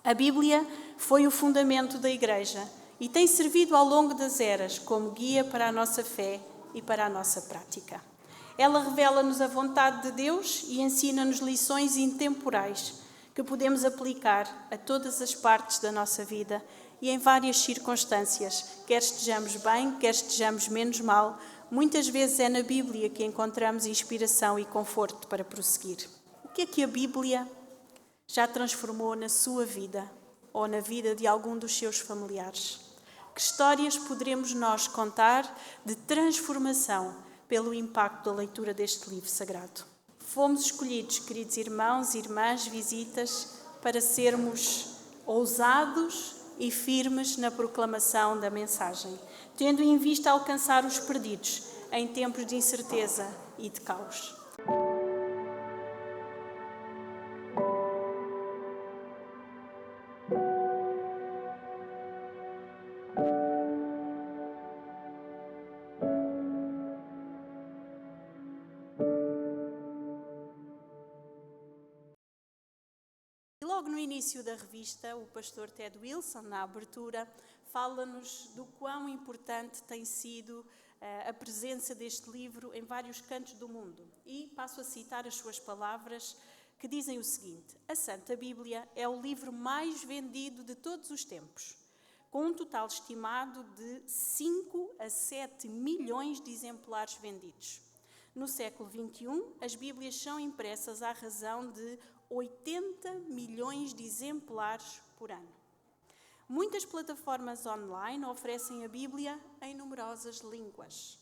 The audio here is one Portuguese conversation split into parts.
A Bíblia foi o fundamento da Igreja e tem servido ao longo das eras como guia para a nossa fé e para a nossa prática. Ela revela-nos a vontade de Deus e ensina-nos lições intemporais que podemos aplicar a todas as partes da nossa vida e em várias circunstâncias, quer estejamos bem, quer estejamos menos mal. Muitas vezes é na Bíblia que encontramos inspiração e conforto para prosseguir. O que a Bíblia já transformou na sua vida ou na vida de algum dos seus familiares? Que histórias poderemos nós contar de transformação pelo impacto da leitura deste livro sagrado? Fomos escolhidos, queridos irmãos e irmãs, visitas, para sermos ousados e firmes na proclamação da mensagem, tendo em vista alcançar os perdidos em tempos de incerteza e de caos. Logo no início da revista, o pastor Ted Wilson, na abertura, fala-nos do quão importante tem sido a presença deste livro em vários cantos do mundo. E passo a citar as suas palavras, que dizem o seguinte: a Santa Bíblia é o livro mais vendido de todos os tempos, com um total estimado de 5 a 7 milhões de exemplares vendidos. No século XXI, as Bíblias são impressas à razão de 80 milhões de exemplares por ano. Muitas plataformas online oferecem a Bíblia em numerosas línguas.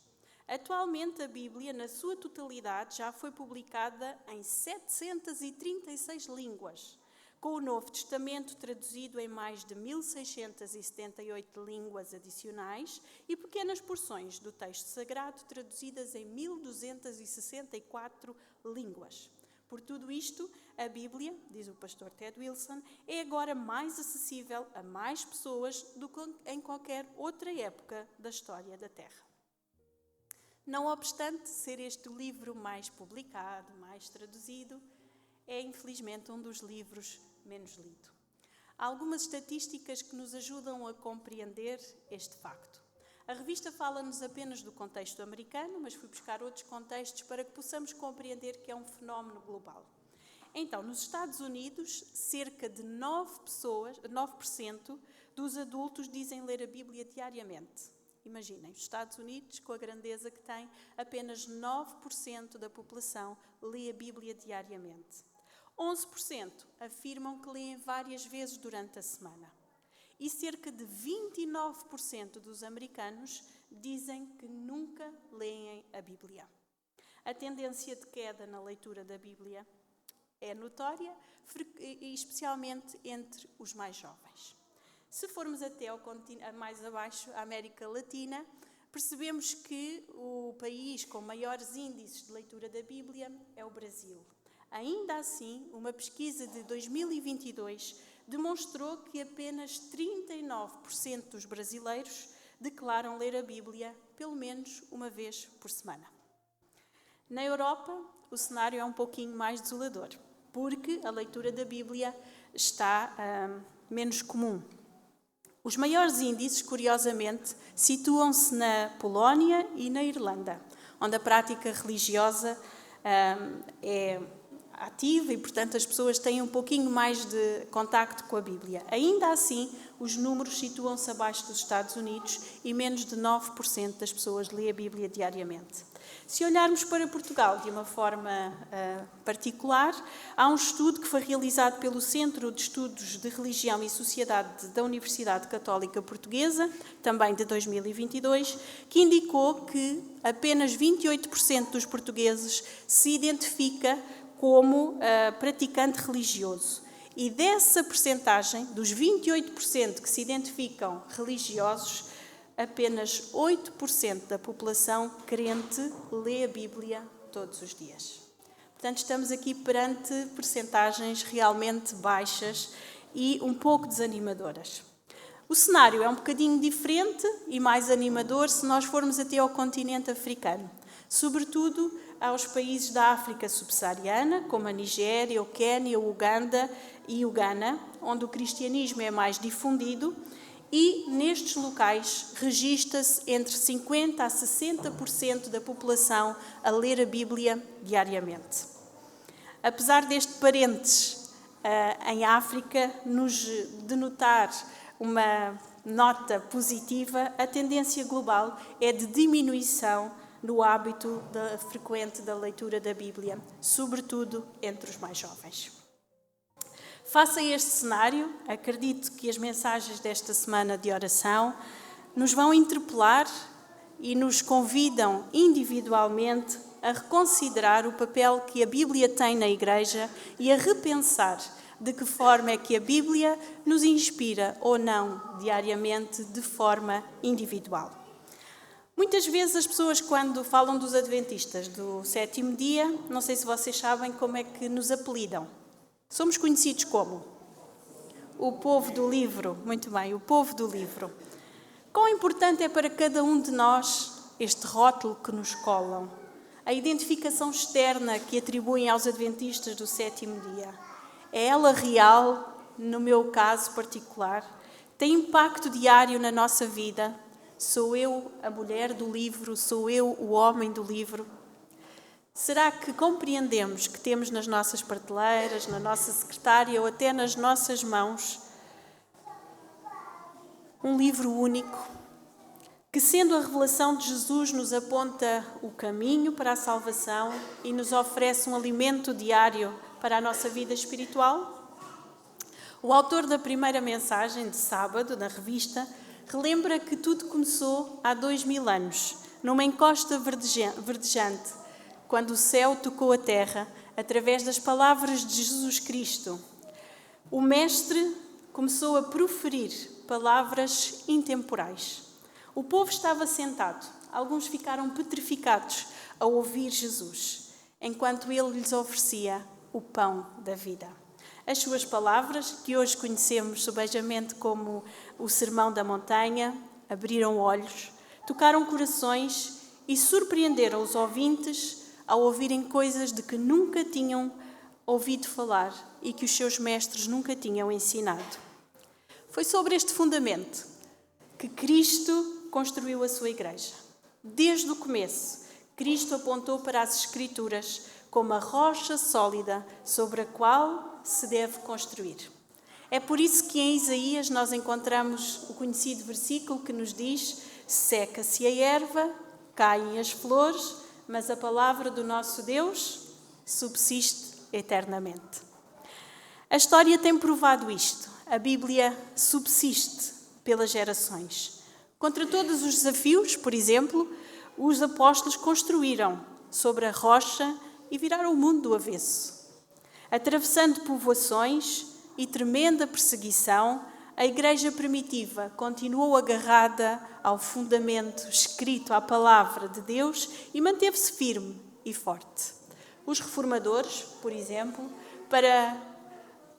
Atualmente, a Bíblia, na sua totalidade, já foi publicada em 736 línguas, com o Novo Testamento traduzido em mais de 1678 línguas adicionais e pequenas porções do texto sagrado traduzidas em 1264 línguas. Por tudo isto, a Bíblia, diz o pastor Ted Wilson, é agora mais acessível a mais pessoas do que em qualquer outra época da história da Terra. Não obstante ser este o livro mais publicado, mais traduzido, é infelizmente um dos livros menos lido. Há algumas estatísticas que nos ajudam a compreender este facto. A revista fala-nos apenas do contexto americano, mas fui buscar outros contextos para que possamos compreender que é um fenómeno global. Então, nos Estados Unidos, cerca de 9% dos adultos dizem ler a Bíblia diariamente. Imaginem, os Estados Unidos, com a grandeza que tem, apenas 9% da população lê a Bíblia diariamente. 11% afirmam que leem várias vezes durante a semana. E cerca de 29% dos americanos dizem que nunca leem a Bíblia. A tendência de queda na leitura da Bíblia é notória, especialmente entre os mais jovens. Se formos até mais abaixo, a América Latina, percebemos que o país com maiores índices de leitura da Bíblia é o Brasil. Ainda assim, uma pesquisa de 2022 demonstrou que apenas 39% dos brasileiros declaram ler a Bíblia pelo menos uma vez por semana. Na Europa, o cenário é um pouquinho mais desolador, porque a leitura da Bíblia está menos comum. Os maiores índices, curiosamente, situam-se na Polónia e na Irlanda, onde a prática religiosa é ativa e, portanto, as pessoas têm um pouquinho mais de contacto com a Bíblia. Ainda assim, os números situam-se abaixo dos Estados Unidos e menos de 9% das pessoas lê a Bíblia diariamente. Se olharmos para Portugal de uma forma particular, há um estudo que foi realizado pelo Centro de Estudos de Religião e Sociedade da Universidade Católica Portuguesa, também de 2022, que indicou que apenas 28% dos portugueses se identifica como praticante religioso. E dessa percentagem, dos 28% que se identificam religiosos, apenas 8% da população crente lê a Bíblia todos os dias. Portanto, estamos aqui perante percentagens realmente baixas e um pouco desanimadoras. O cenário é um bocadinho diferente e mais animador se nós formos até ao continente africano. Sobretudo aos países da África subsaariana, como a Nigéria, o Quênia, o Uganda e o Ghana, onde o cristianismo é mais difundido, e nestes locais registra-se entre 50% a 60% da população a ler a Bíblia diariamente. Apesar deste parênteses em África nos denotar uma nota positiva, a tendência global é de diminuição no hábito frequente da leitura da Bíblia, sobretudo entre os mais jovens. Face a este cenário, acredito que as mensagens desta semana de oração nos vão interpelar e nos convidam individualmente a reconsiderar o papel que a Bíblia tem na Igreja e a repensar de que forma é que a Bíblia nos inspira ou não diariamente de forma individual. Muitas vezes as pessoas, quando falam dos adventistas do sétimo dia, não sei se vocês sabem como é que nos apelidam. Somos conhecidos como o povo do livro. Muito bem, o povo do livro. Quão importante é para cada um de nós este rótulo que nos colam, a identificação externa que atribuem aos adventistas do sétimo dia. É ela real, no meu caso particular? Tem impacto diário na nossa vida? Sou eu a mulher do livro? Sou eu o homem do livro? Será que compreendemos que temos nas nossas prateleiras, na nossa secretária ou até nas nossas mãos um livro único que, sendo a revelação de Jesus, nos aponta o caminho para a salvação e nos oferece um alimento diário para a nossa vida espiritual? O autor da primeira mensagem de sábado, na revista, relembra que tudo começou há 2000 anos, numa encosta verdejante, quando o céu tocou a terra, através das palavras de Jesus Cristo. O Mestre começou a proferir palavras intemporais. O povo estava sentado, alguns ficaram petrificados ao ouvir Jesus, enquanto ele lhes oferecia o pão da vida. As suas palavras, que hoje conhecemos subejamente como o Sermão da Montanha, abriram olhos, tocaram corações e surpreenderam os ouvintes ao ouvirem coisas de que nunca tinham ouvido falar e que os seus mestres nunca tinham ensinado. Foi sobre este fundamento que Cristo construiu a sua Igreja. Desde o começo, Cristo apontou para as Escrituras como a rocha sólida sobre a qual se deve construir. É por isso que em Isaías nós encontramos o conhecido versículo que nos diz: seca-se a erva, caem as flores, mas a palavra do nosso Deus subsiste eternamente. A história tem provado isto. A Bíblia subsiste pelas gerações. Contra todos os desafios, por exemplo, os apóstolos construíram sobre a rocha e viraram o mundo do avesso. Atravessando povoações e tremenda perseguição, a Igreja primitiva continuou agarrada ao fundamento escrito à palavra de Deus e manteve-se firme e forte. Os reformadores, por exemplo, para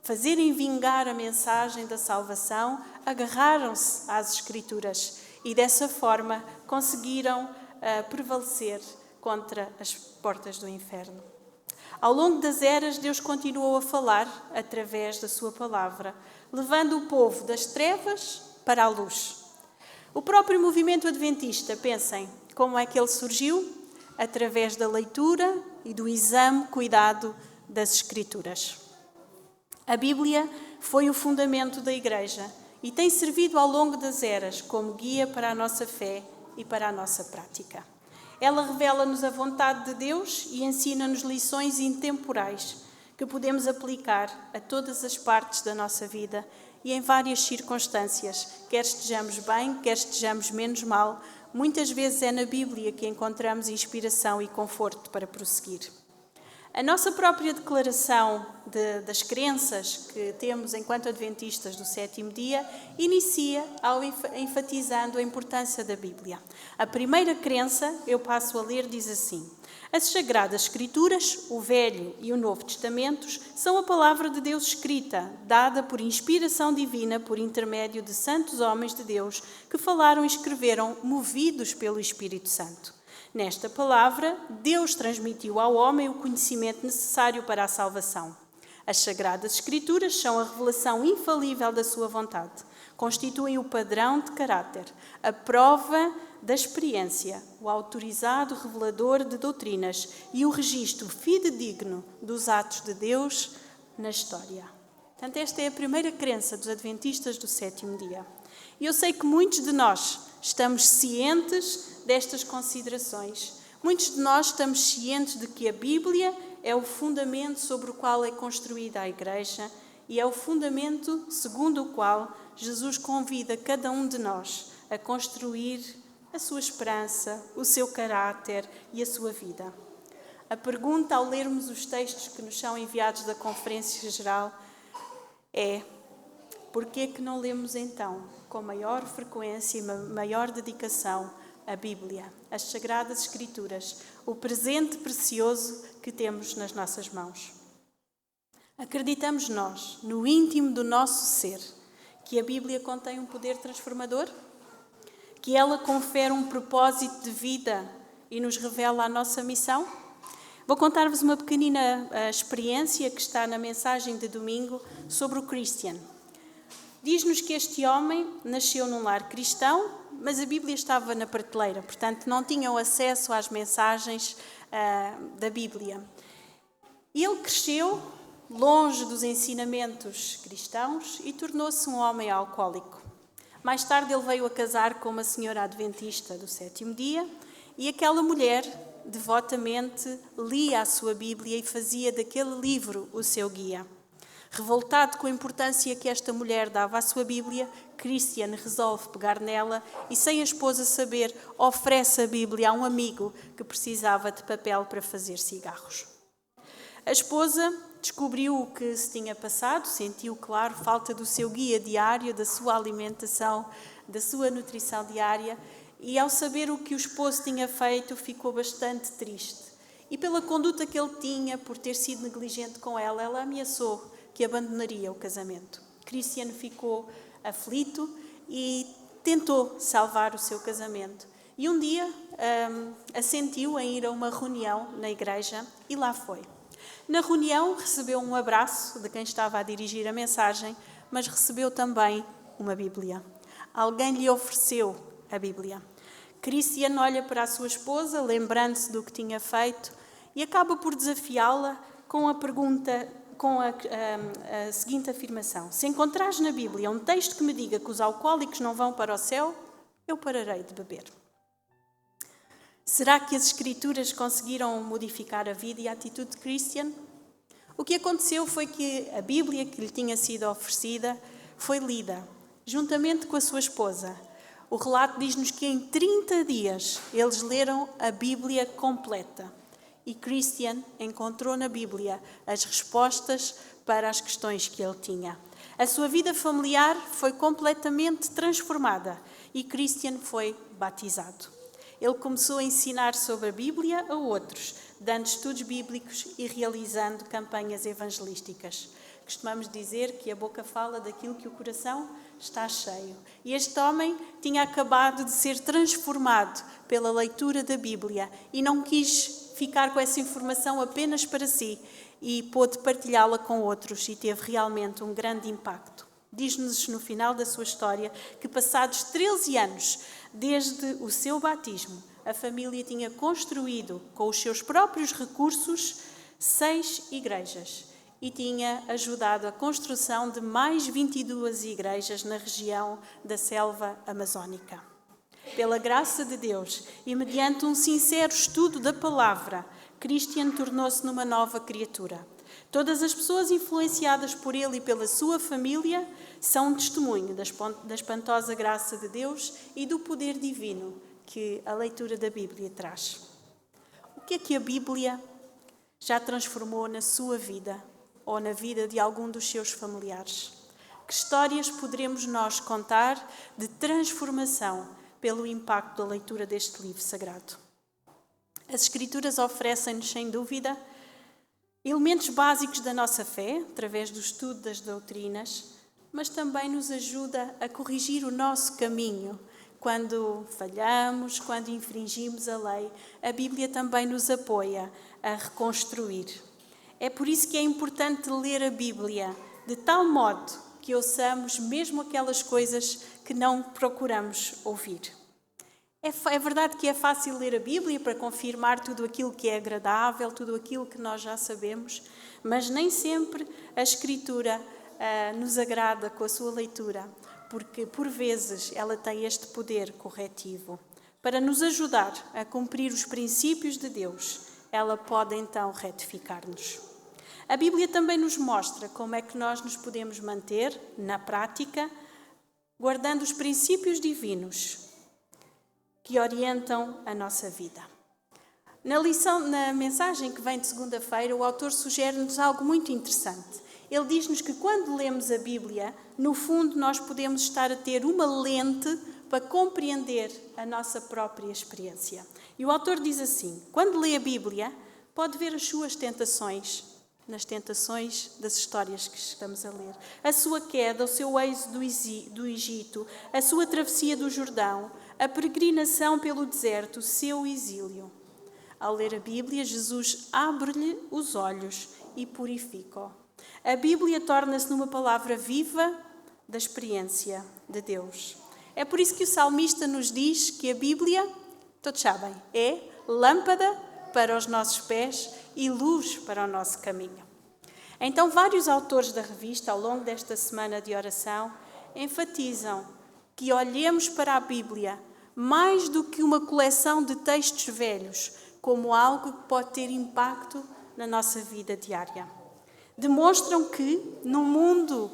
fazerem vingar a mensagem da salvação, agarraram-se às Escrituras e dessa forma conseguiram prevalecer contra as portas do inferno. Ao longo das eras, Deus continuou a falar através da sua palavra, levando o povo das trevas para a luz. O próprio movimento adventista, pensem, como é que ele surgiu? Através da leitura e do exame cuidado das Escrituras. A Bíblia foi o fundamento da Igreja e tem servido ao longo das eras como guia para a nossa fé e para a nossa prática. Ela revela-nos a vontade de Deus e ensina-nos lições intemporais que podemos aplicar a todas as partes da nossa vida e em várias circunstâncias, quer estejamos bem, quer estejamos menos mal. Muitas vezes é na Bíblia que encontramos inspiração e conforto para prosseguir. A nossa própria declaração das crenças que temos enquanto adventistas do sétimo dia inicia enfatizando a importância da Bíblia. A primeira crença, eu passo a ler, diz assim: as Sagradas Escrituras, o Velho e o Novo Testamentos, são a palavra de Deus escrita, dada por inspiração divina por intermédio de santos homens de Deus que falaram e escreveram movidos pelo Espírito Santo. Nesta palavra, Deus transmitiu ao homem o conhecimento necessário para a salvação. As Sagradas Escrituras são a revelação infalível da sua vontade. Constituem o padrão de caráter, a prova da experiência, o autorizado revelador de doutrinas e o registro fidedigno dos atos de Deus na história. Portanto, esta é a primeira crença dos adventistas do sétimo dia. E eu sei que muitos de nós estamos cientes destas considerações. Muitos de nós estamos cientes de que a Bíblia é o fundamento sobre o qual é construída a Igreja e é o fundamento segundo o qual Jesus convida cada um de nós a construir a sua esperança, o seu caráter e a sua vida. A pergunta ao lermos os textos que nos são enviados da Conferência Geral é: porquê que não lemos então, com maior frequência e maior dedicação, a Bíblia, as Sagradas Escrituras, o presente precioso que temos nas nossas mãos? Acreditamos nós, no íntimo do nosso ser, que a Bíblia contém um poder transformador? Que ela confere um propósito de vida e nos revela a nossa missão? Vou contar-vos uma pequenina experiência que está na mensagem de domingo sobre o Christian. Diz-nos que este homem nasceu num lar cristão, mas a Bíblia estava na prateleira, portanto não tinham acesso às mensagens da Bíblia. E ele cresceu longe dos ensinamentos cristãos e tornou-se um homem alcoólico. Mais tarde ele veio a casar com uma senhora adventista do sétimo dia e aquela mulher devotamente lia a sua Bíblia e fazia daquele livro o seu guia. Revoltado com a importância que esta mulher dava à sua Bíblia, Christian resolve pegar nela e, sem a esposa saber, oferece a Bíblia a um amigo que precisava de papel para fazer cigarros. A esposa descobriu o que se tinha passado, sentiu, claro, falta do seu guia diário, da sua alimentação, da sua nutrição diária, e ao saber o que o esposo tinha feito, ficou bastante triste. E pela conduta que ele tinha, por ter sido negligente com ela ameaçou que abandonaria o casamento. Christian ficou aflito e tentou salvar o seu casamento. E um dia assentiu em ir a uma reunião na igreja e lá foi. Na reunião recebeu um abraço de quem estava a dirigir a mensagem, mas recebeu também uma Bíblia. Alguém lhe ofereceu a Bíblia. Christian olha para a sua esposa, lembrando-se do que tinha feito, e acaba por desafiá-la com a pergunta, com a seguinte afirmação: se encontrares na Bíblia um texto que me diga que os alcoólicos não vão para o céu, eu pararei de beber. Será que as Escrituras conseguiram modificar a vida e a atitude de Christian? O que aconteceu foi que a Bíblia que lhe tinha sido oferecida foi lida, juntamente com a sua esposa. O relato diz-nos que em 30 dias eles leram a Bíblia completa. E Christian encontrou na Bíblia as respostas para as questões que ele tinha. A sua vida familiar foi completamente transformada e Christian foi batizado. Ele começou a ensinar sobre a Bíblia a outros, dando estudos bíblicos e realizando campanhas evangelísticas. Costumamos dizer que a boca fala daquilo que o coração está cheio. E este homem tinha acabado de ser transformado pela leitura da Bíblia e não quis ficar com essa informação apenas para si e pôde partilhá-la com outros e teve realmente um grande impacto. Diz-nos no final da sua história que passados 13 anos desde o seu batismo, a família tinha construído com os seus próprios recursos 6 igrejas e tinha ajudado a construção de mais 22 igrejas na região da selva amazónica. Pela graça de Deus e mediante um sincero estudo da palavra, Christian tornou-se numa nova criatura. Todas as pessoas influenciadas por ele e pela sua família são um testemunho da espantosa graça de Deus e do poder divino que a leitura da Bíblia traz. O que a Bíblia já transformou na sua vida ou na vida de algum dos seus familiares? Que histórias poderemos nós contar de transformação pelo impacto da leitura deste livro sagrado? As Escrituras oferecem-nos, sem dúvida, elementos básicos da nossa fé, através do estudo das doutrinas, mas também nos ajuda a corrigir o nosso caminho quando falhamos, quando infringimos a lei, a Bíblia também nos apoia a reconstruir. É por isso que é importante ler a Bíblia, de tal modo que ouçamos mesmo aquelas coisas que não procuramos ouvir. É verdade que é fácil ler a Bíblia para confirmar tudo aquilo que é agradável, tudo aquilo que nós já sabemos, mas nem sempre a Escritura nos agrada com a sua leitura, porque por vezes ela tem este poder corretivo. Para nos ajudar a cumprir os princípios de Deus, ela pode então retificar-nos. A Bíblia também nos mostra como é que nós nos podemos manter, na prática, guardando os princípios divinos que orientam a nossa vida. Na mensagem que vem de segunda-feira, o autor sugere-nos algo muito interessante. Ele diz-nos que quando lemos a Bíblia, no fundo nós podemos estar a ter uma lente para compreender a nossa própria experiência. E o autor diz assim: quando lê a Bíblia, pode ver as suas tentações, nas tentações das histórias que estamos a ler, a sua queda, o seu êxodo do Egito, a sua travessia do Jordão, a peregrinação pelo deserto, o seu exílio. Ao ler a Bíblia, Jesus abre-lhe os olhos e purifica-o. A Bíblia torna-se numa palavra viva da experiência de Deus. É por isso que o salmista nos diz que a Bíblia, todos sabem, é lâmpada para os nossos pés e luz para o nosso caminho. Então, vários autores da revista, ao longo desta semana de oração, enfatizam que olhemos para a Bíblia mais do que uma coleção de textos velhos, como algo que pode ter impacto na nossa vida diária. Demonstram que, num mundo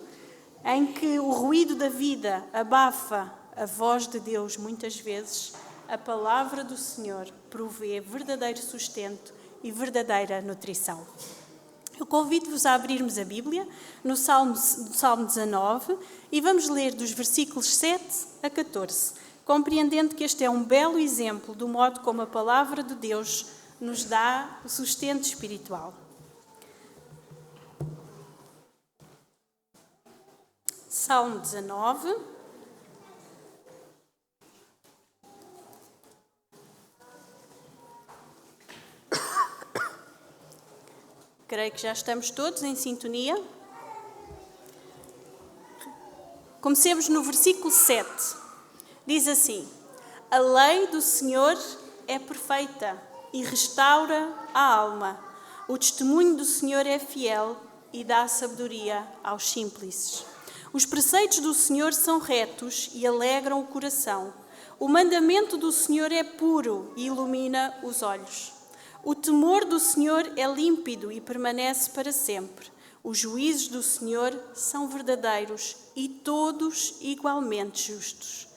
em que o ruído da vida abafa a voz de Deus muitas vezes, a palavra do Senhor provê verdadeiro sustento e verdadeira nutrição. Eu convido-vos a abrirmos a Bíblia no Salmo 19 e vamos ler dos versículos 7 a 14, compreendendo que este é um belo exemplo do modo como a palavra de Deus nos dá o sustento espiritual. Salmo 19. Creio que já estamos todos em sintonia. Comecemos no versículo 7. Diz assim: a lei do Senhor é perfeita e restaura a alma. O testemunho do Senhor é fiel e dá sabedoria aos simples. Os preceitos do Senhor são retos e alegram o coração. O mandamento do Senhor é puro e ilumina os olhos. O temor do Senhor é límpido e permanece para sempre. Os juízos do Senhor são verdadeiros e todos igualmente justos.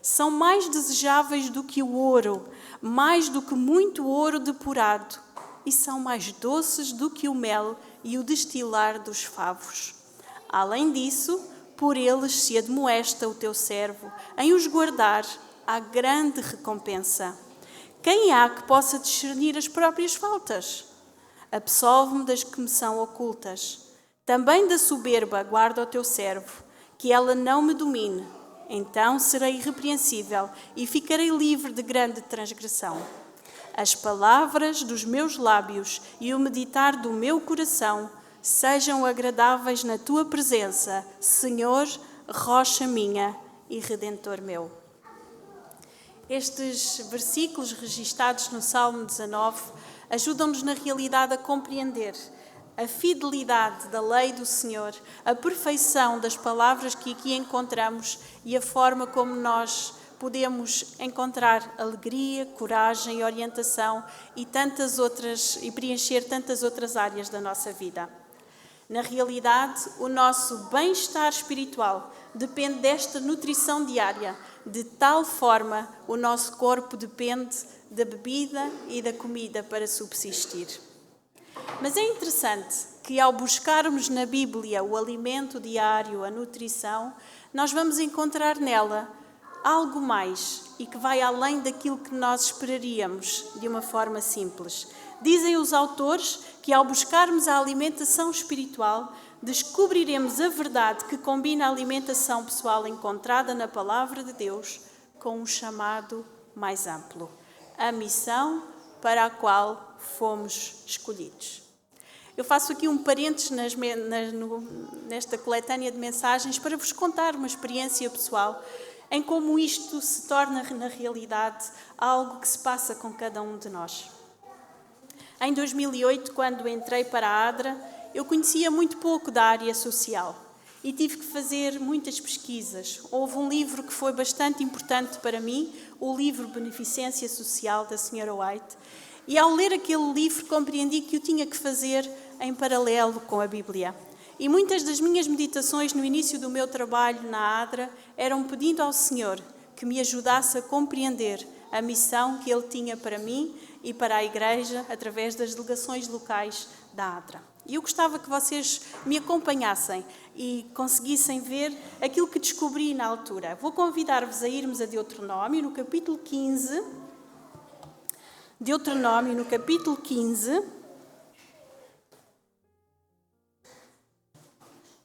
São mais desejáveis do que o ouro, mais do que muito ouro depurado, e são mais doces do que o mel e o destilar dos favos. Além disso, por eles se admoesta o teu servo, em os guardar há grande recompensa. Quem há que possa discernir as próprias faltas? Absolve-me das que me são ocultas. Também da soberba guarda o teu servo, que ela não me domine. Então serei irrepreensível e ficarei livre de grande transgressão. As palavras dos meus lábios e o meditar do meu coração sejam agradáveis na tua presença, Senhor, rocha minha e redentor meu. Estes versículos registados no Salmo 19 ajudam-nos na realidade a compreender a fidelidade da lei do Senhor, a perfeição das palavras que aqui encontramos e a forma como nós podemos encontrar alegria, coragem e orientação e preencher tantas outras áreas da nossa vida. Na realidade, o nosso bem-estar espiritual depende desta nutrição diária. De tal forma, o nosso corpo depende da bebida e da comida para subsistir. Mas é interessante que ao buscarmos na Bíblia o alimento diário, a nutrição, nós vamos encontrar nela algo mais e que vai além daquilo que nós esperaríamos de uma forma simples. Dizem os autores que ao buscarmos a alimentação espiritual, descobriremos a verdade que combina a alimentação pessoal encontrada na Palavra de Deus com um chamado mais amplo: a missão para a qual fomos escolhidos. Eu faço aqui um parênteses nesta coletânea de mensagens para vos contar uma experiência pessoal em como isto se torna, na realidade, algo que se passa com cada um de nós. Em 2008, quando entrei para a ADRA, eu conhecia muito pouco da área social e tive que fazer muitas pesquisas. Houve um livro que foi bastante importante para mim, o livro Beneficência Social, da Sra. White, e ao ler aquele livro compreendi que o tinha que fazer em paralelo com a Bíblia. E muitas das minhas meditações no início do meu trabalho na ADRA eram pedindo ao Senhor que me ajudasse a compreender a missão que Ele tinha para mim e para a Igreja através das delegações locais da ADRA. E eu gostava que vocês me acompanhassem e conseguissem ver aquilo que descobri na altura. Vou convidar-vos a irmos a Deuteronômio, no capítulo 15. Deuteronômio, no capítulo 15.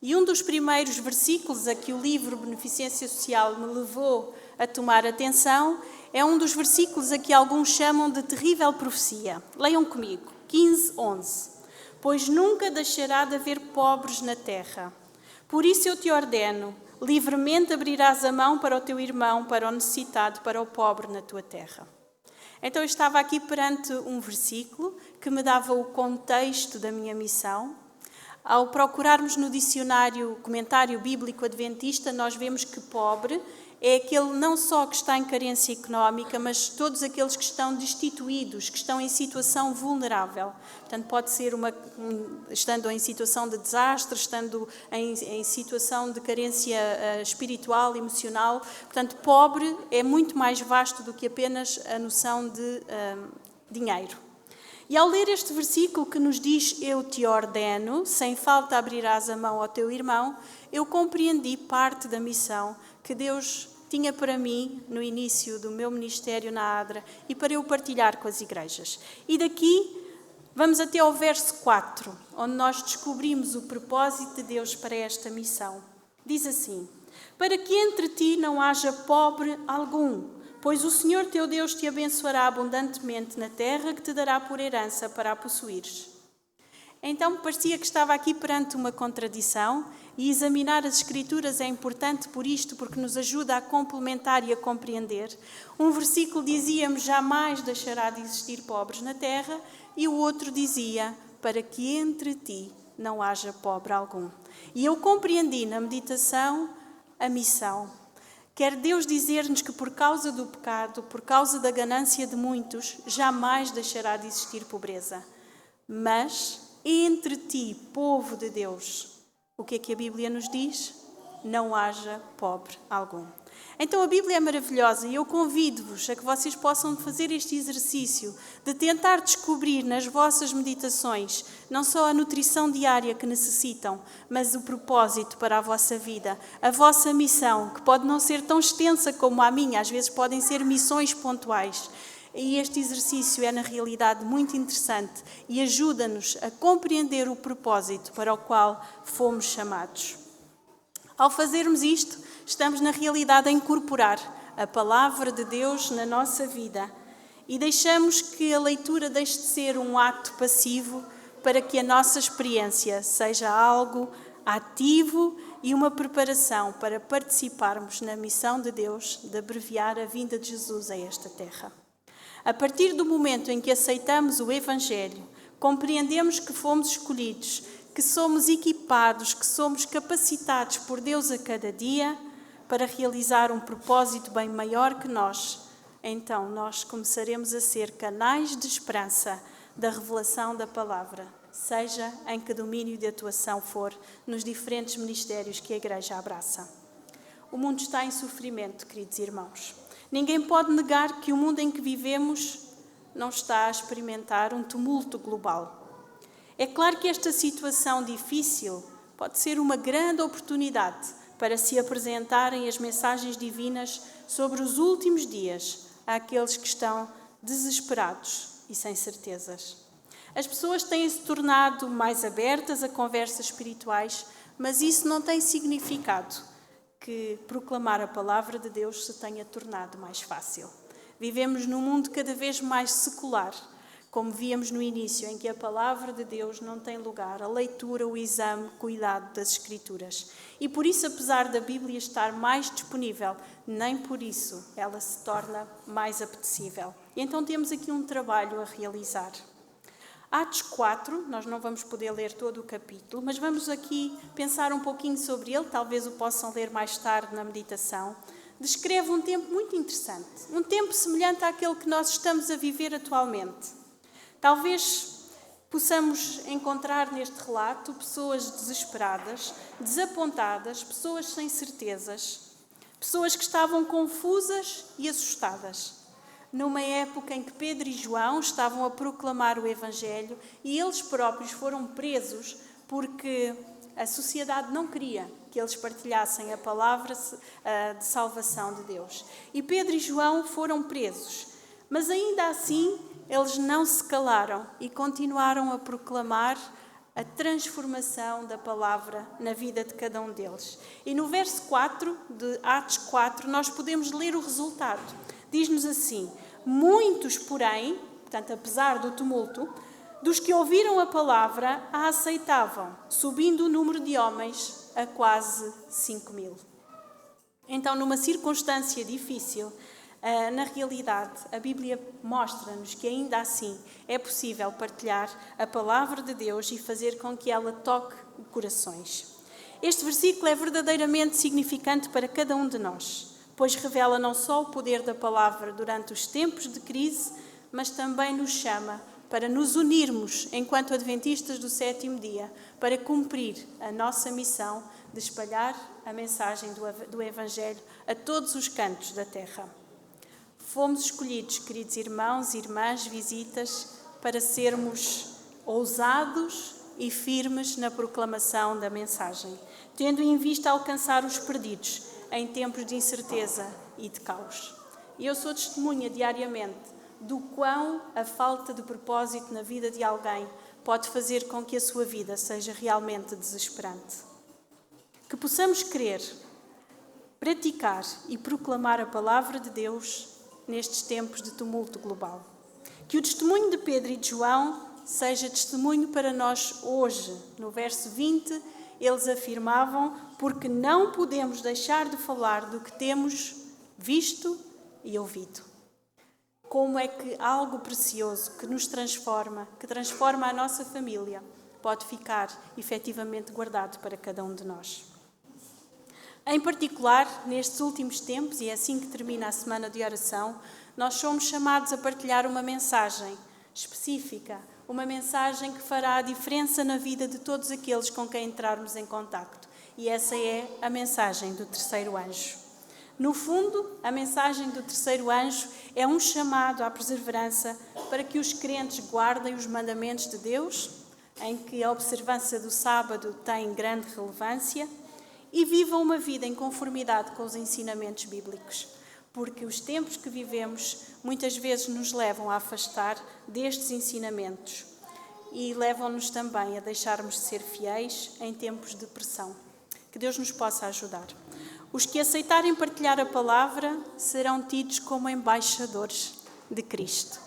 E um dos primeiros versículos a que o livro Beneficência Social me levou a tomar atenção é um dos versículos a que alguns chamam de terrível profecia. Leiam comigo, 15:11. Pois nunca deixará de haver pobres na terra. Por isso eu te ordeno, livremente abrirás a mão para o teu irmão, para o necessitado, para o pobre na tua terra. Então eu estava aqui perante um versículo que me dava o contexto da minha missão. Ao procurarmos no dicionário Comentário Bíblico Adventista, nós vemos que pobre é aquele não só que está em carência económica, mas todos aqueles que estão destituídos, que estão em situação vulnerável. Portanto, pode ser estando em situação de desastre, estando em situação de carência espiritual, emocional. Portanto, pobre é muito mais vasto do que apenas a noção de dinheiro. E ao ler este versículo que nos diz, eu te ordeno, sem falta abrirás a mão ao teu irmão, eu compreendi parte da missão que Deus tinha para mim no início do meu ministério na ADRA e para eu partilhar com as igrejas. E daqui vamos até ao verso 4, onde nós descobrimos o propósito de Deus para esta missão. Diz assim: para que entre ti não haja pobre algum, pois o Senhor teu Deus te abençoará abundantemente na terra que te dará por herança para a possuires. Então parecia que estava aqui perante uma contradição e examinar as Escrituras é importante por isto, porque nos ajuda a complementar e a compreender. Um versículo dizia-me, jamais deixará de existir pobres na terra, e o outro dizia, para que entre ti não haja pobre algum. E eu compreendi na meditação a missão. Quer Deus dizer-nos que por causa do pecado, por causa da ganância de muitos, jamais deixará de existir pobreza. Mas entre ti, povo de Deus, o que é que a Bíblia nos diz? Não haja pobre algum. Então a Bíblia é maravilhosa e eu convido-vos a que vocês possam fazer este exercício de tentar descobrir nas vossas meditações não só a nutrição diária que necessitam, mas o propósito para a vossa vida, a vossa missão, que pode não ser tão extensa como a minha, às vezes podem ser missões pontuais. E este exercício é, na realidade, muito interessante e ajuda-nos a compreender o propósito para o qual fomos chamados. Ao fazermos isto, estamos, na realidade, a incorporar a palavra de Deus na nossa vida e deixamos que a leitura deixe de ser um ato passivo para que a nossa experiência seja algo ativo e uma preparação para participarmos na missão de Deus de abreviar a vinda de Jesus a esta terra. A partir do momento em que aceitamos o Evangelho, compreendemos que fomos escolhidos, que somos equipados, que somos capacitados por Deus a cada dia para realizar um propósito bem maior que nós, então nós começaremos a ser canais de esperança da revelação da palavra, seja em que domínio de atuação for, nos diferentes ministérios que a Igreja abraça. O mundo está em sofrimento, queridos irmãos. Ninguém pode negar que o mundo em que vivemos não está a experimentar um tumulto global. É claro que esta situação difícil pode ser uma grande oportunidade para se apresentarem as mensagens divinas sobre os últimos dias àqueles que estão desesperados e sem certezas. As pessoas têm-se tornado mais abertas a conversas espirituais, mas isso não tem significado que proclamar a palavra de Deus se tenha tornado mais fácil. Vivemos num mundo cada vez mais secular, como víamos no início, em que a palavra de Deus não tem lugar, a leitura, o exame, o cuidado das Escrituras. E por isso, apesar da Bíblia estar mais disponível, nem por isso ela se torna mais apetecível. E então temos aqui um trabalho a realizar. Atos 4, nós não vamos poder ler todo o capítulo, mas vamos aqui pensar um pouquinho sobre ele, talvez o possam ler mais tarde na meditação. Descreve um tempo muito interessante, um tempo semelhante àquele que nós estamos a viver atualmente. Talvez possamos encontrar neste relato pessoas desesperadas, desapontadas, pessoas sem certezas, pessoas que estavam confusas e assustadas. Numa época em que Pedro e João estavam a proclamar o Evangelho e eles próprios foram presos porque a sociedade não queria que eles partilhassem a palavra de salvação de Deus. E Pedro e João foram presos, mas ainda assim eles não se calaram e continuaram a proclamar a transformação da palavra na vida de cada um deles. E no verso 4 de Atos 4 nós podemos ler o resultado. Diz-nos assim: muitos, porém, portanto, apesar do tumulto, dos que ouviram a palavra a aceitavam, subindo o número de homens a quase 5.000. Então, numa circunstância difícil, na realidade, a Bíblia mostra-nos que ainda assim é possível partilhar a palavra de Deus e fazer com que ela toque corações. Este versículo é verdadeiramente significante para cada um de nós, pois revela não só o poder da palavra durante os tempos de crise, mas também nos chama para nos unirmos enquanto adventistas do sétimo dia, para cumprir a nossa missão de espalhar a mensagem do Evangelho a todos os cantos da terra. Fomos escolhidos, queridos irmãos e irmãs, visitas, para sermos ousados e firmes na proclamação da mensagem, tendo em vista alcançar os perdidos em tempos de incerteza e de caos. E eu sou testemunha diariamente do quão a falta de propósito na vida de alguém pode fazer com que a sua vida seja realmente desesperante. Que possamos querer, praticar e proclamar a palavra de Deus nestes tempos de tumulto global. Que o testemunho de Pedro e de João seja testemunho para nós hoje. No verso 20, eles afirmavam: porque não podemos deixar de falar do que temos visto e ouvido. Como é que algo precioso que nos transforma, que transforma a nossa família, pode ficar efetivamente guardado para cada um de nós? Em particular, nestes últimos tempos, e é assim que termina a semana de oração, nós somos chamados a partilhar uma mensagem específica, uma mensagem que fará a diferença na vida de todos aqueles com quem entrarmos em contacto. E essa é a mensagem do terceiro anjo. No fundo, a mensagem do terceiro anjo é um chamado à perseverança para que os crentes guardem os mandamentos de Deus, em que a observância do sábado tem grande relevância, e vivam uma vida em conformidade com os ensinamentos bíblicos, porque os tempos que vivemos muitas vezes nos levam a afastar destes ensinamentos e levam-nos também a deixarmos de ser fiéis em tempos de pressão. Que Deus nos possa ajudar. Os que aceitarem partilhar a palavra serão tidos como embaixadores de Cristo.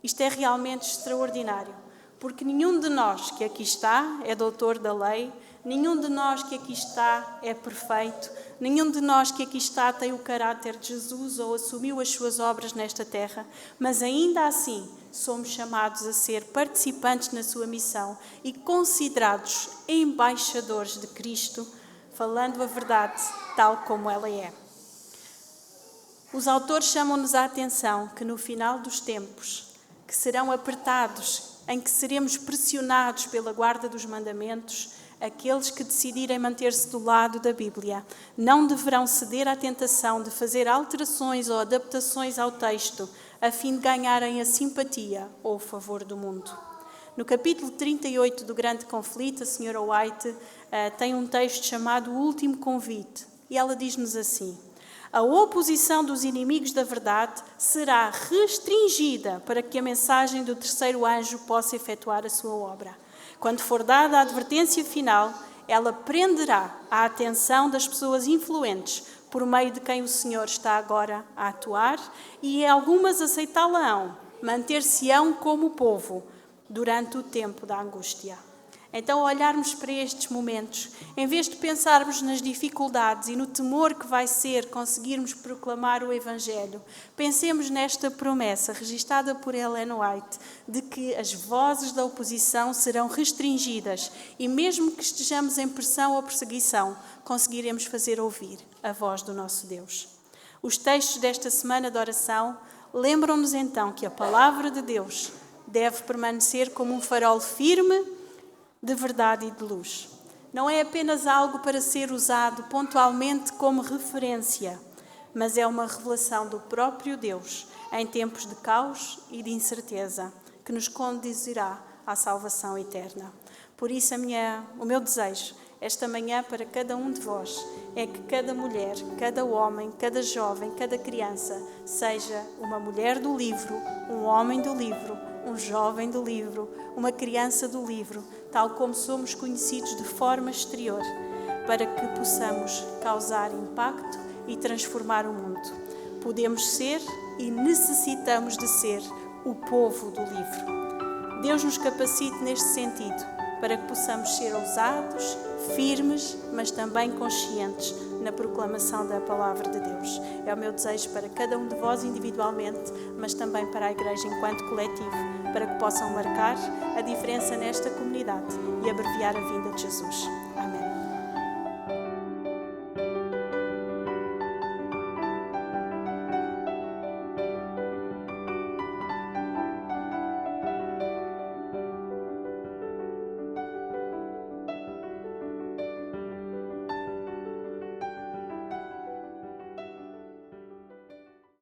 Isto é realmente extraordinário, porque nenhum de nós que aqui está é doutor da lei, nenhum de nós que aqui está é perfeito, nenhum de nós que aqui está tem o caráter de Jesus ou assumiu as suas obras nesta terra, mas ainda assim somos chamados a ser participantes na sua missão e considerados embaixadores de Cristo, falando a verdade tal como ela é. Os autores chamam-nos a atenção que no final dos tempos, que serão apertados, em que seremos pressionados pela guarda dos mandamentos, aqueles que decidirem manter-se do lado da Bíblia não deverão ceder à tentação de fazer alterações ou adaptações ao texto a fim de ganharem a simpatia ou o favor do mundo. No capítulo 38 do Grande Conflito, a Sra. White tem um texto chamado O Último Convite e ela diz-nos assim: a oposição dos inimigos da verdade será restringida para que a mensagem do terceiro anjo possa efetuar a sua obra. Quando for dada a advertência final, ela prenderá a atenção das pessoas influentes por meio de quem o Senhor está agora a atuar, e algumas aceitá-la-ão, manter-se-ão como povo durante o tempo da angústia. Então, ao olharmos para estes momentos, em vez de pensarmos nas dificuldades e no temor que vai ser conseguirmos proclamar o Evangelho, pensemos nesta promessa registada por Ellen White de que as vozes da oposição serão restringidas e mesmo que estejamos em pressão ou perseguição, conseguiremos fazer ouvir a voz do nosso Deus. Os textos desta semana de oração lembram-nos então que a palavra de Deus deve permanecer como um farol firme de verdade e de luz. Não é apenas algo para ser usado pontualmente como referência, mas é uma revelação do próprio Deus em tempos de caos e de incerteza, que nos conduzirá à salvação eterna. Por isso, o meu desejo esta manhã para cada um de vós é que cada mulher, cada homem, cada jovem, cada criança seja uma mulher do livro, um homem do livro, um jovem do livro, uma criança do livro, tal como somos conhecidos de forma exterior, para que possamos causar impacto e transformar o mundo. Podemos ser e necessitamos de ser o povo do livro. Deus nos capacite neste sentido, para que possamos ser ousados, firmes, mas também conscientes na proclamação da palavra de Deus. É o meu desejo para cada um de vós individualmente, mas também para a Igreja enquanto coletivo, para que possam marcar a diferença nesta comunidade e abreviar a vinda de Jesus.